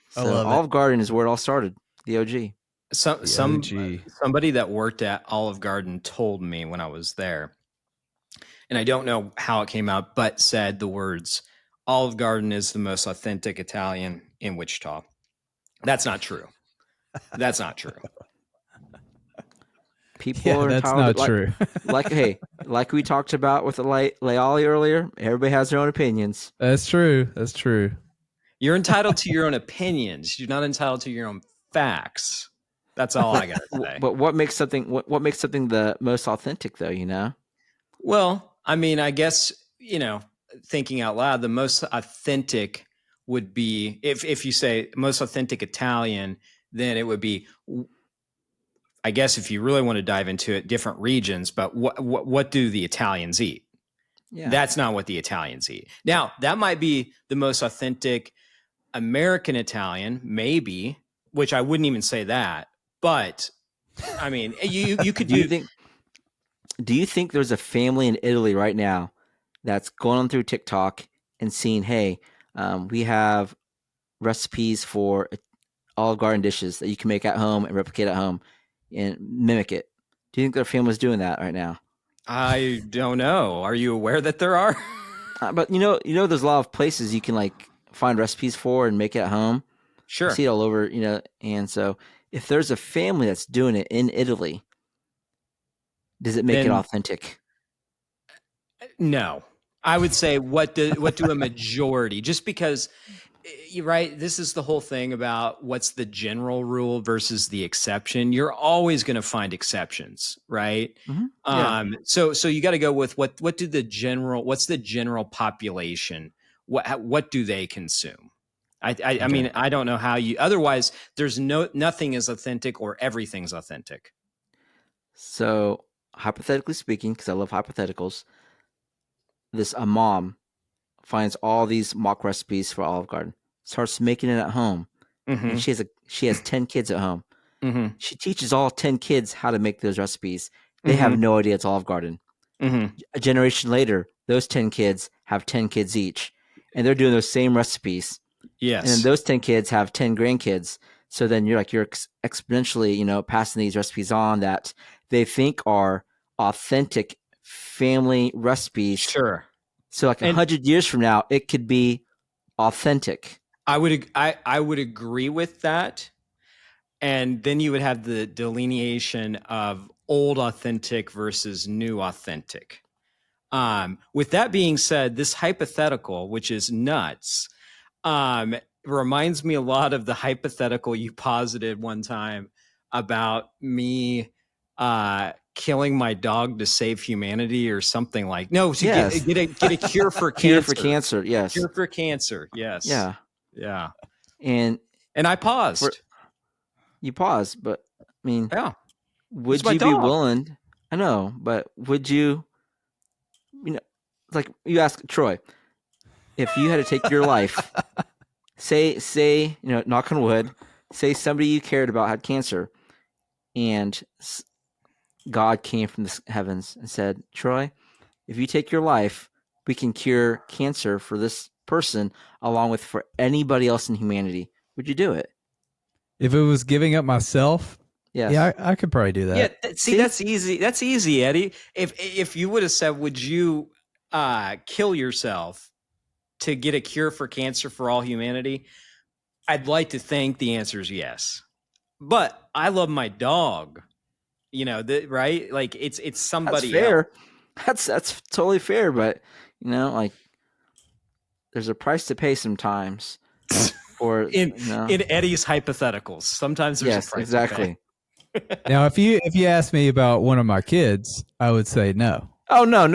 So Olive Garden is where it all started, the OG. Somebody that worked at Olive Garden told me when I was there, and I don't know how it came out, but said the words, "Olive Garden is the most authentic Italian in Wichita." That's not true. That's not true. People are that's not true. like we talked about with the Leali earlier, everybody has their own opinions. That's true. That's true. You're entitled to your own opinions. You're not entitled to your own facts. That's all I gotta say. But what makes something the most authentic, though? Well, I mean, I guess thinking out loud, the most authentic would be if you say most authentic Italian, then it would be, I guess, if you really want to dive into it, different regions. But what do the Italians eat? Yeah. That's not what the Italians eat. Now, that might be the most authentic American Italian, maybe, which I wouldn't even say that. But I mean, you could do you think there's a family in Italy right now that's going on through TikTok and seeing, hey, we have recipes for Olive Garden dishes that you can make at home and replicate at home and mimic it? Do you think their family's doing that right now? I don't know. Are you aware that there are? But there's a lot of places you can find recipes for and make it at home. Sure. I see it all over, and so if there's a family that's doing it in Italy, does it make it authentic? No. I would say what do a majority, just because you're right. This is the whole thing about what's the general rule versus the exception. You're always going to find exceptions, right? Mm-hmm. Yeah. So you got to go with what's the general population? What do they consume? I mean, I don't know how otherwise there's nothing is authentic or everything's authentic. So hypothetically speaking, because I love hypotheticals, a mom finds all these mock recipes for Olive Garden, starts making it at home, and she has 10 kids at home. Mm-hmm. She teaches all 10 kids how to make those recipes. They have no idea it's Olive Garden. Mm-hmm. A generation later, those 10 kids have 10 kids each, and they're doing those same recipes. Yes. And then those 10 kids have 10 grandkids. So then you're exponentially, passing these recipes on that they think are authentic family recipes. Sure. So 100 years from now, it could be authentic. I would agree with that. And then you would have the delineation of old authentic versus new authentic. With that being said, this hypothetical, which is nuts, reminds me a lot of the hypothetical you posited one time about me killing my dog to save humanity or something like. No, to get a cure for cancer. Cure for cancer, yes. Cure for cancer, yes. Yeah. Yeah. And I paused. You paused, but I mean, would you be willing? I know, but would you? Like you ask Troy, if you had to take your life, say, knock on wood, say somebody you cared about had cancer, and God came from the heavens and said, Troy, if you take your life, we can cure cancer for this person along with for anybody else in humanity, would you do it? If it was giving up myself, Yes. yeah, I could probably do that. Yeah, see, that's easy. That's easy, Eddie. If you would have said, "Would you kill yourself to get a cure for cancer for all humanity?" I'd like to think the answer is yes. But I love my dog. You know, right? Like it's somebody That's fair. else. That's totally fair, but you know, like there's a price to pay sometimes. Or in Eddie's hypotheticals, sometimes there's yes, a price exactly. to pay. Now, if you ask me about one of my kids, I would say no. Oh no.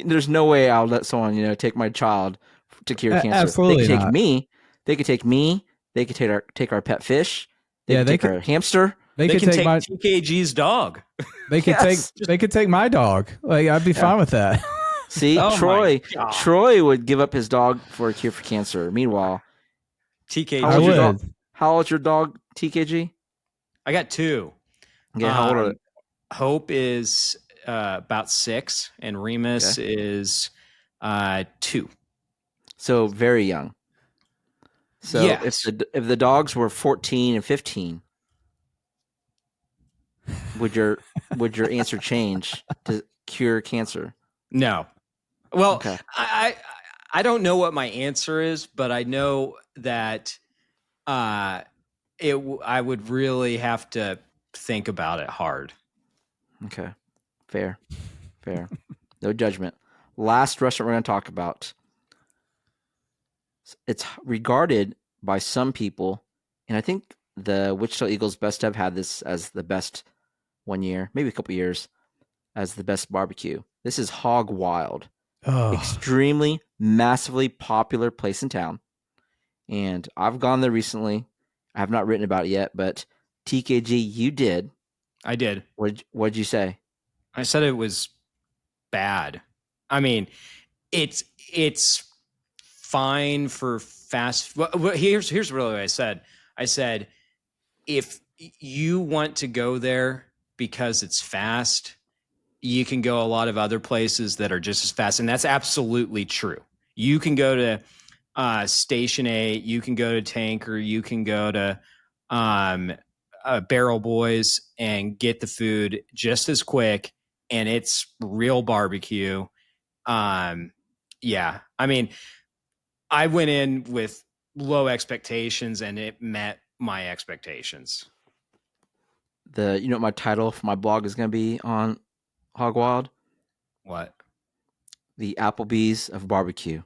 There's no way I'll let someone take my child to cure cancer. Absolutely They could take not. me. They could take me. They could take our pet fish. They could they take our hamster. They They could can take take my. TKG's dog. They could Yes. They could take my dog. Like I'd be fine with that. See, Oh my Troy. God. Troy would give up his dog for a cure for cancer. Meanwhile, TKG. How I old's your would. dog? How old's your dog, TKG? I got two. Yeah, how old are they? Hope is about 6, and Remus is 2. So very young. So Yes. if the dogs were 14 and 15, would your answer change to cure cancer? No. Well, Okay. I don't know what my answer is, but I know that I would really have to think about it hard. Okay. Fair. No judgment. Last restaurant we're going to talk about. It's regarded by some people, and I think the Wichita Eagles best have had this as the best one year, maybe a couple years, as the best barbecue. This is Hog Wild. Oh, Extremely, massively popular place in town. And I've gone there recently. I have not written about it yet, but TKG, you did. I did. What'd you say? I said it was bad. I mean, it's fine for fast. Well, here's really what I said. I said, if you want to go there because it's fast, you can go a lot of other places that are just as fast, and that's absolutely true. You can go to Station 8, you can go to Tanker, you can go to Barrel Boys and get the food just as quick, and it's real barbecue. Yeah, I mean, I went in with low expectations, and it met my expectations. You know what my title for my blog is going to be on Hog Wild? What? The Applebee's of barbecue.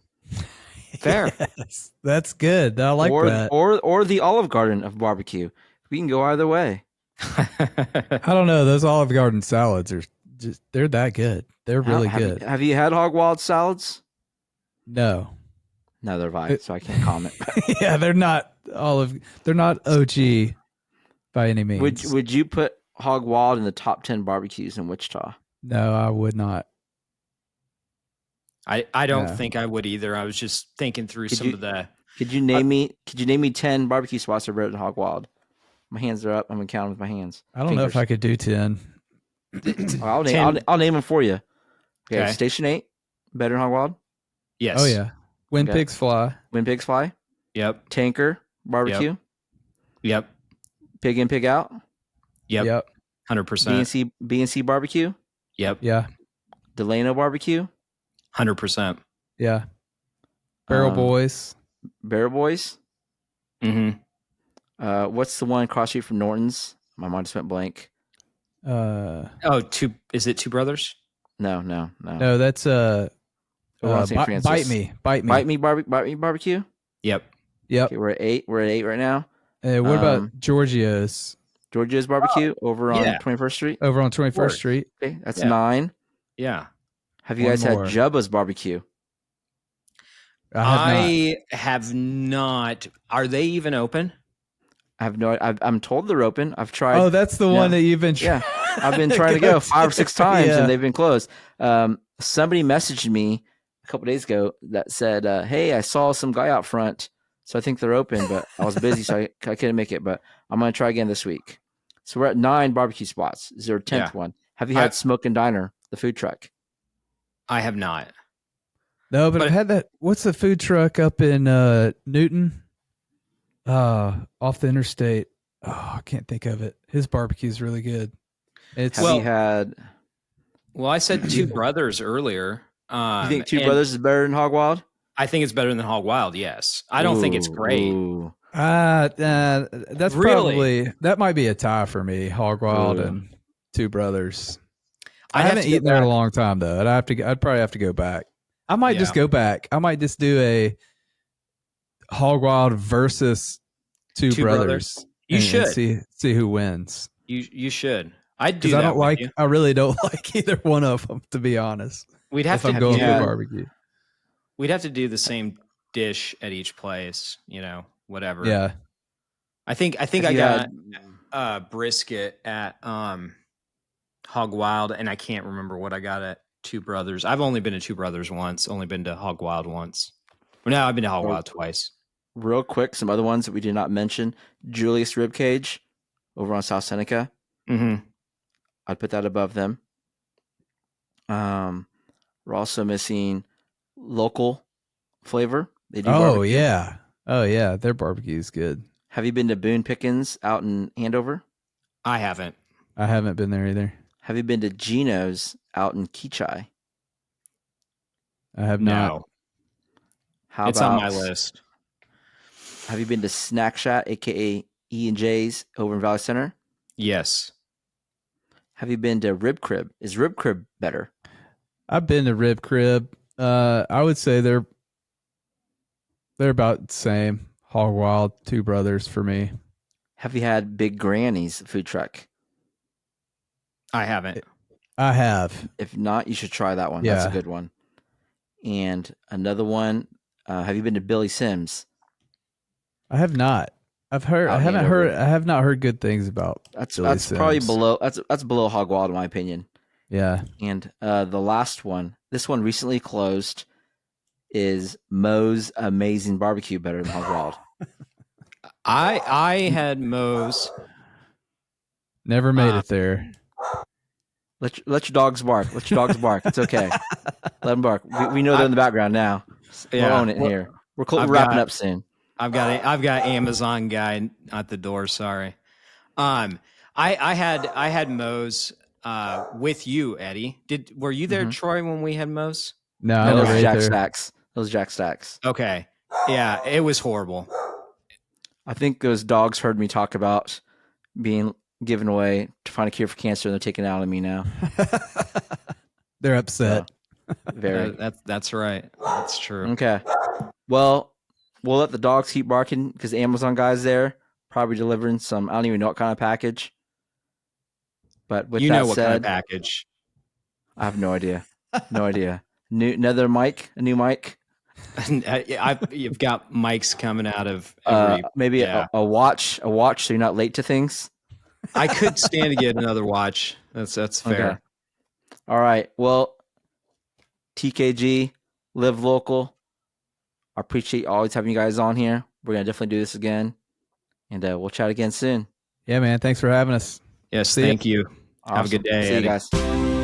Fair. yes, that's good. I like that. Or the Olive Garden of barbecue. We can go either way. I don't know. Those Olive Garden salads are they're that good. They're really good. Have you had Hog Wild salads? No. Neither have I, so I can't comment. Yeah, they're not they're not OG by any means. Would you put Hog Wild in the top 10 barbecues in Wichita? No, I would not. I don't think I would either. I was just thinking through of the. Could you name me 10 barbecue spots I've read at Hog Wild? My hands are up. I'm gonna count them with my hands. I don't know if I could do 10. I'll name them for you. Okay. Okay. Station 8, better than Hog Wild. Yes. Oh yeah. When Okay. pigs fly. When Pigs Fly. Yep. Tanker barbecue. Yep. Pig in, Pig out. Yep. 100%. B&C barbecue. Yep. Yeah. Delano barbecue. 100%. Yeah. Barrel Um, Boys. Barrel Boys. Mm-hmm. What's the one across street from Norton's? My mind just went blank. Is it Two Brothers? No. No, that's Over on St. Francis. Bite Me. Bite me barbecue. Yep. Yep. Okay, we're at 8. We're at 8 right now. What about Giorgio's Georgia's barbecue over on yeah. 21st Street. over on 21st course. Street? Okay, that's Yeah. 9. Yeah. Have you One guys more. had Jubba's barbecue? I have not. Are they even open? I have no. I'm told they're open. I've tried. Oh, that's the one that you've been. Yeah, I've been trying to go 5 or 6 times, Yeah. and they've been closed. Somebody messaged me a couple days ago that said, "Hey, I saw some guy out front, so I think they're open, but I was busy, so I couldn't make it. But I'm gonna try again this week." So we're at 9 barbecue spots. Is there a 10th one? Have you had Smoke and Diner, the food truck? I have not. No, but But- I've had that. What's the food truck up in Newton? Off the interstate. Oh, I can't think of it. His barbecue is really good. It's Have you had? Well, I said Two Brothers earlier. You think Two and Brothers is better than Hog Wild? I think it's better than Hog Wild. Yes, I don't think it's great. Ooh. that's Really? probably that might be a tie for me. Hog Wild Ooh. and Two Brothers. I'd I have haven't to go eaten there in a back. long time though. I'd probably have to go back. I might just Yeah. go back. I might just do a Hog Wild versus Two Two Brothers. Brothers. You and should. see who wins. You should. I'd do Because that. with you. I really don't like either one of them, to be honest. We'd have If to I'm going yeah. for barbecue, We'd have to do the same dish at each place. Whatever. yeah. I think Have I you got had- brisket at Hog Wild, and I can't remember what I got at Two Brothers. I've only been to Two Brothers once. Only been to Hog Wild once. Well, no, I've been to Hog Well- Wild twice. real quick, some other ones that we did not mention. Julius Ribcage over on South Seneca. Mm-hmm. I'd put that above them. We're also missing local flavor. They do Oh barbecue. yeah. Oh yeah. Their barbecue is good. Have you been to Boone Pickens out in Andover? I haven't. I haven't been there either. Have you been to Gino's out in Keachai? I have not. No, How it's about, on my list. Have you been to Snack Shack, aka E&J's over in Valley Center? Yes. Have you been to Rib Crib? Is Rib Crib better? I've been to Rib Crib. I would say they're about the same. Hog Wild, Two Brothers for me. Have you had Big Granny's food truck? I haven't. I have. If not, you should try that one. That's a Yeah. good one. And another one, have you been to Billy Sims? I have not. I've heard. Out I in haven't Andover. heard. I have not heard good things about. That's Billy probably Sims. below that's below Hog Wild in my opinion. Yeah. And the last one, this one recently closed, is Moe's Amazing Barbecue better than Hog Wild? I had Moe's. Never made it there. Let your dogs bark. Let your dogs bark. It's okay. Let them bark. We know they're in the background now. We'll Yeah. own it Well, here. We're I've wrapping got- up soon. I've got Amazon guy at the door. Sorry. I had Moe's with you, Eddie. Were you there, Mhm. Troy, when we had Moe's? No, I That was never ate Jack there. Stacks. Those Jack Stacks. Okay. Yeah, it was horrible. I think those dogs heard me talk about being given away to find a cure for cancer, and they're taking it out of me now. They're upset. Very. That's right. That's true. Okay. Well, we'll let the dogs keep barking because the Amazon guy's there, probably delivering some. I don't even know what kind of package. But with You that know what said, kind of package? I have no idea. No idea. Another mic, a new mic. You've got mics coming out of Maybe yeah. a watch, so you're not late to things. I could stand to get another watch. That's fair. Okay. All right. Well, TKG, live local. I appreciate always having you guys on here. We're gonna definitely do this again, and we'll chat again soon. Yeah, man. Thanks for having us. Yes, See ya. thank you. Have a good Awesome. day, See you Eddie. guys.